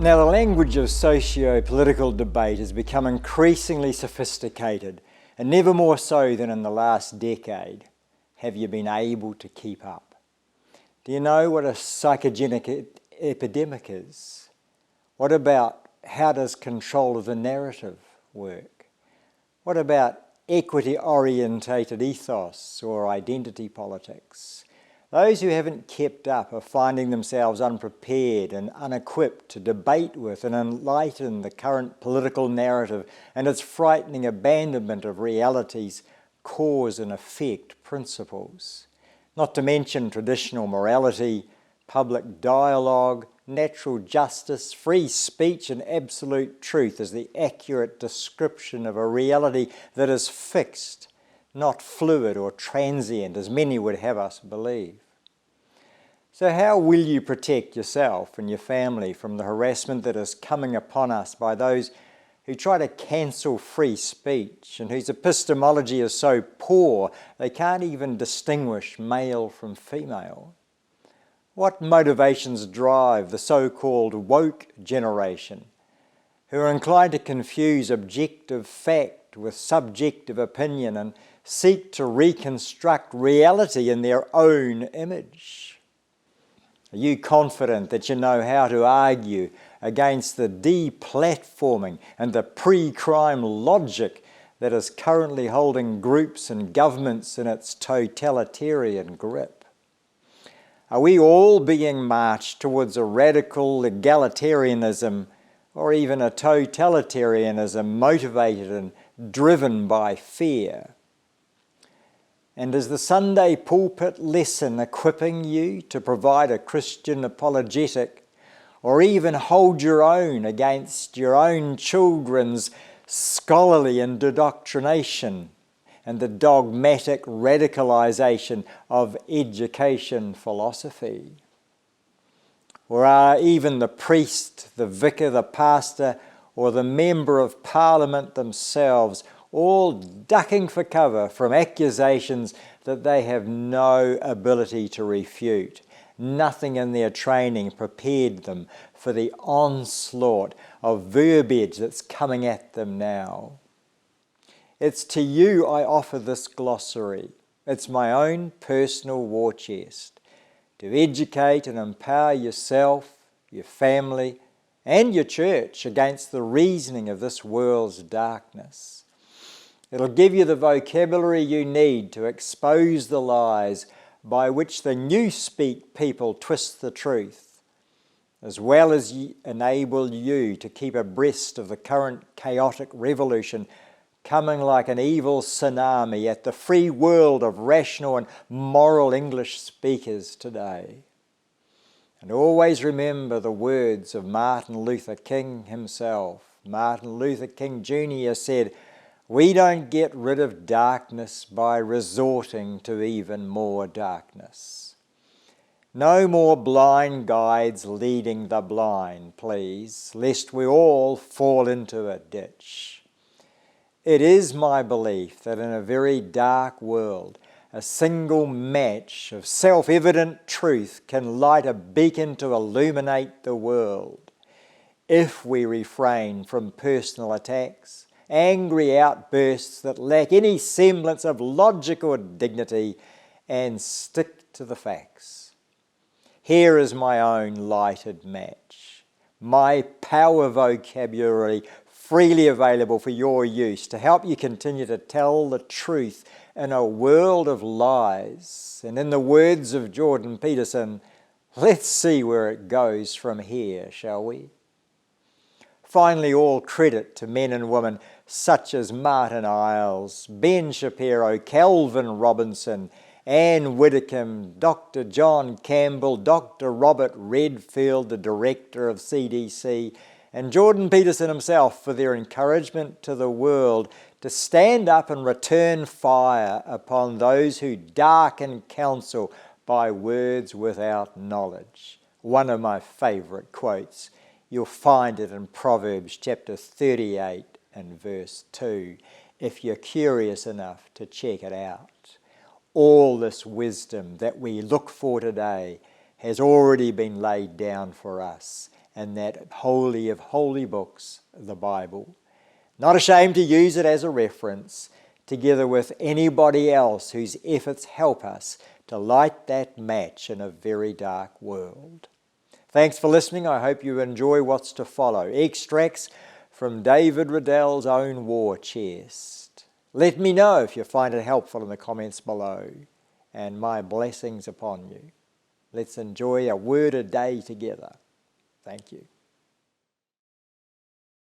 Now, the language of socio-political debate has become increasingly sophisticated, and never more so than in the last decade have you been able to keep up. Do you know what a psychogenic epidemic is? What about how does control of the narrative work? What about equity-orientated ethos or identity politics? Those who haven't kept up are finding themselves unprepared and unequipped to debate with and enlighten the current political narrative and its frightening abandonment of reality's cause and effect principles. Not to mention traditional morality, public dialogue, natural justice, free speech and absolute truth as the accurate description of a reality that is fixed, not fluid or transient as many would have us believe. So how will you protect yourself and your family from the harassment that is coming upon us by those who try to cancel free speech and whose epistemology is so poor they can't even distinguish male from female? What motivations drive the so-called woke generation, who are inclined to confuse objective fact with subjective opinion and seek to reconstruct reality in their own image? Are you confident that you know how to argue against the deplatforming and the pre-crime logic that is currently holding groups and governments in its totalitarian grip? Are we all being marched towards a radical egalitarianism or even a totalitarianism motivated and driven by fear? And is the Sunday pulpit lesson equipping you to provide a Christian apologetic or even hold your own against your own children's scholarly indoctrination and the dogmatic radicalization of education philosophy? Or are even the priest, the vicar, the pastor, or the member of parliament themselves all ducking for cover from accusations that they have no ability to refute? Nothing in their training prepared them for the onslaught of verbiage that's coming at them now. It's to you I offer this glossary. It's my own personal war chest to educate and empower yourself, your family, and your church against the reasoning of this world's darkness. It'll give you the vocabulary you need to expose the lies by which the newspeak people twist the truth, as well as enable you to keep abreast of the current chaotic revolution coming like an evil tsunami at the free world of rational and moral English speakers today. And always remember the words of Martin Luther King himself. Martin Luther King Jr. said, "We don't get rid of darkness by resorting to even more darkness." No more blind guides leading the blind, please, lest we all fall into a ditch. It is my belief that in a very dark world, a single match of self-evident truth can light a beacon to illuminate the world. If we refrain from personal attacks, angry outbursts that lack any semblance of logic or dignity, and stick to the facts. Here is my own lighted match, my power vocabulary freely available for your use to help you continue to tell the truth in a world of lies. And in the words of Jordan Peterson, let's see where it goes from here, shall we? Finally, all credit to men and women such as Martin Iles, Ben Shapiro, Calvin Robinson, Anne Widdecombe, Dr. John Campbell, Dr. Robert Redfield, the director of CDC, and Jordan Peterson himself for their encouragement to the world to stand up and return fire upon those who darken counsel by words without knowledge. One of my favourite quotes. You'll find it in Proverbs chapter 38 and verse 2, if you're curious enough to check it out. All this wisdom that we look for today has already been laid down for us, and that holy of holy books, the Bible. Not ashamed to use it as a reference, together with anybody else whose efforts help us to light that match in a very dark world. Thanks for listening. I hope you enjoy what's to follow. Extracts from David Riddell's own war chest. Let me know if you find it helpful in the comments below, and my blessings upon you. Let's enjoy a word a day together. Thank you.